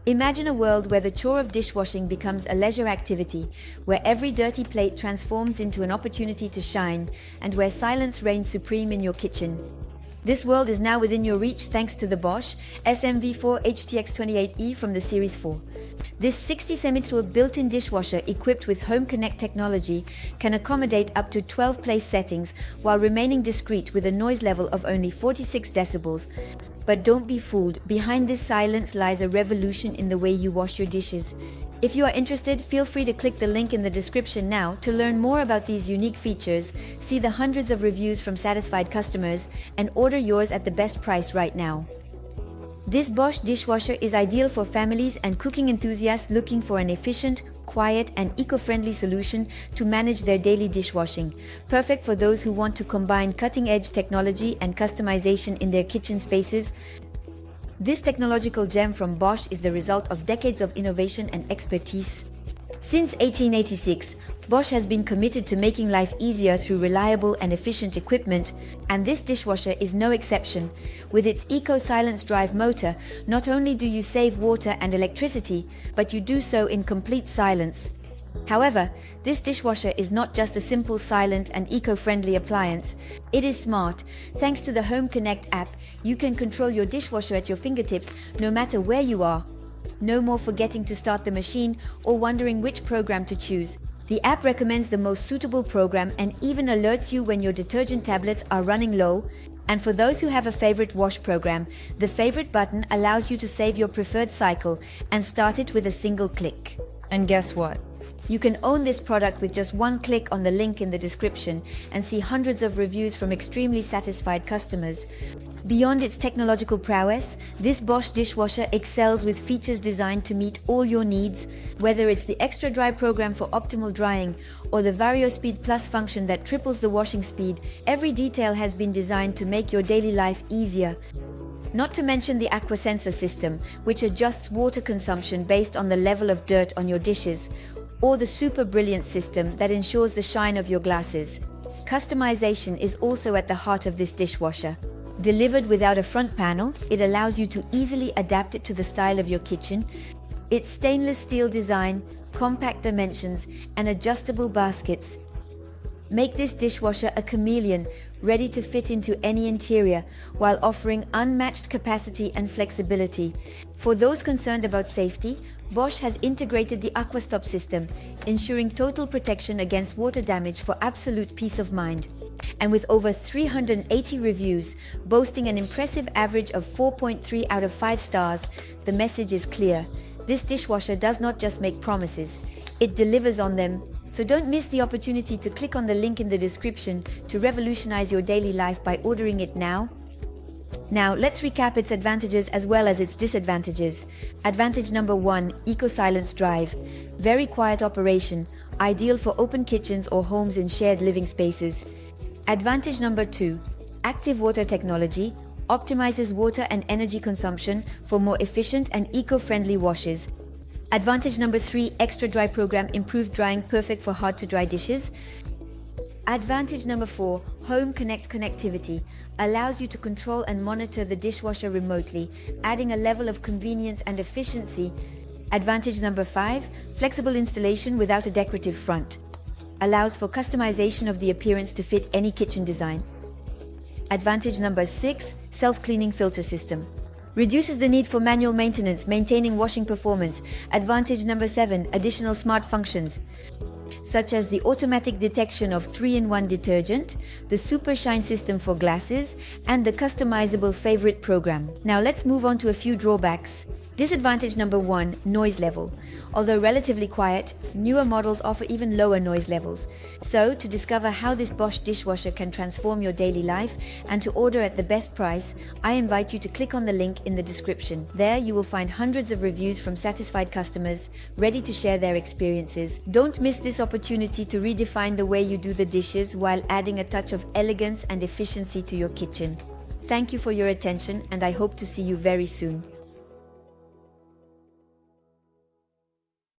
Imagine a world where the chore of dishwashing becomes a leisure activity, where every dirty plate transforms into an opportunity to shine, and where silence reigns supreme in your kitchen. This world is now within your reach thanks to the Bosch SMV4HTX28E from the Series 4. This 60 cm built-in dishwasher equipped with Home Connect technology can accommodate up to 12 place settings while remaining discreet with a noise level of only 46 decibels. But don't be fooled, behind this silence lies a revolution in the way you wash your dishes. If you are interested, feel free to click the link in the description now to learn more about these unique features, see the hundreds of reviews from satisfied customers, and order yours at the best price right now. This Bosch dishwasher is ideal for families and cooking enthusiasts looking for an efficient, quiet, and eco-friendly solution to manage their daily dishwashing. Perfect for those who want to combine cutting-edge technology and customization in their kitchen spaces. This technological gem from Bosch is the result of decades of innovation and expertise. Since 1886, Bosch has been committed to making life easier through reliable and efficient equipment, and this dishwasher is no exception. With its EcoSilence Drive motor, not only do you save water and electricity, but you do so in complete silence. However, this dishwasher is not just a simple, silent, and eco-friendly appliance. It is smart. Thanks to the Home Connect app, you can control your dishwasher at your fingertips no matter where you are. No more forgetting to start the machine or wondering which program to choose. The app recommends the most suitable program and even alerts you when your detergent tablets are running low. And for those who have a favorite wash program, the favorite button allows you to save your preferred cycle and start it with a single click. And guess what? You can own this product with just one click on the link in the description and see hundreds of reviews from extremely satisfied customers. Beyond its technological prowess, this Bosch dishwasher excels with features designed to meet all your needs. Whether it's the extra dry program for optimal drying or the VarioSpeed Plus function that triples the washing speed, every detail has been designed to make your daily life easier. Not to mention the AquaSensor system, which adjusts water consumption based on the level of dirt on your dishes, or the Super Brilliant system that ensures the shine of your glasses. Customization is also at the heart of this dishwasher. Delivered without a front panel, it allows you to easily adapt it to the style of your kitchen. Its stainless steel design, compact dimensions, and adjustable baskets make this dishwasher a chameleon, ready to fit into any interior, while offering unmatched capacity and flexibility. For those concerned about safety, Bosch has integrated the AquaStop system, ensuring total protection against water damage for absolute peace of mind. And with over 380 reviews, boasting an impressive average of 4.3 out of 5 stars, the message is clear. This dishwasher does not just make promises, it delivers on them. So don't miss the opportunity to click on the link in the description to revolutionize your daily life by ordering it now. Now, let's recap its advantages as well as its disadvantages. Advantage number 1, EcoSilence Drive. Very quiet operation, ideal for open kitchens or homes in shared living spaces. Advantage number 2, active water technology, optimizes water and energy consumption for more efficient and eco-friendly washes. Advantage number 3, extra dry program, improved drying, perfect for hard to dry dishes. Advantage number 4, Home Connect connectivity, allows you to control and monitor the dishwasher remotely, adding a level of convenience and efficiency. Advantage number 5, flexible installation without a decorative front, allows for customization of the appearance to fit any kitchen design. Advantage number 6, self-cleaning filter system, reduces the need for manual maintenance, maintaining washing performance. Advantage number 7, additional smart functions, such as the automatic detection of 3-in-1 detergent, the Super Shine system for glasses, and the customizable favorite program. Now let's move on to a few drawbacks. Disadvantage number 1, noise level. Although relatively quiet, newer models offer even lower noise levels. So, to discover how this Bosch dishwasher can transform your daily life and to order at the best price, I invite you to click on the link in the description. There you will find hundreds of reviews from satisfied customers ready to share their experiences. Don't miss this opportunity to redefine the way you do the dishes while adding a touch of elegance and efficiency to your kitchen. Thank you for your attention, and I hope to see you very soon.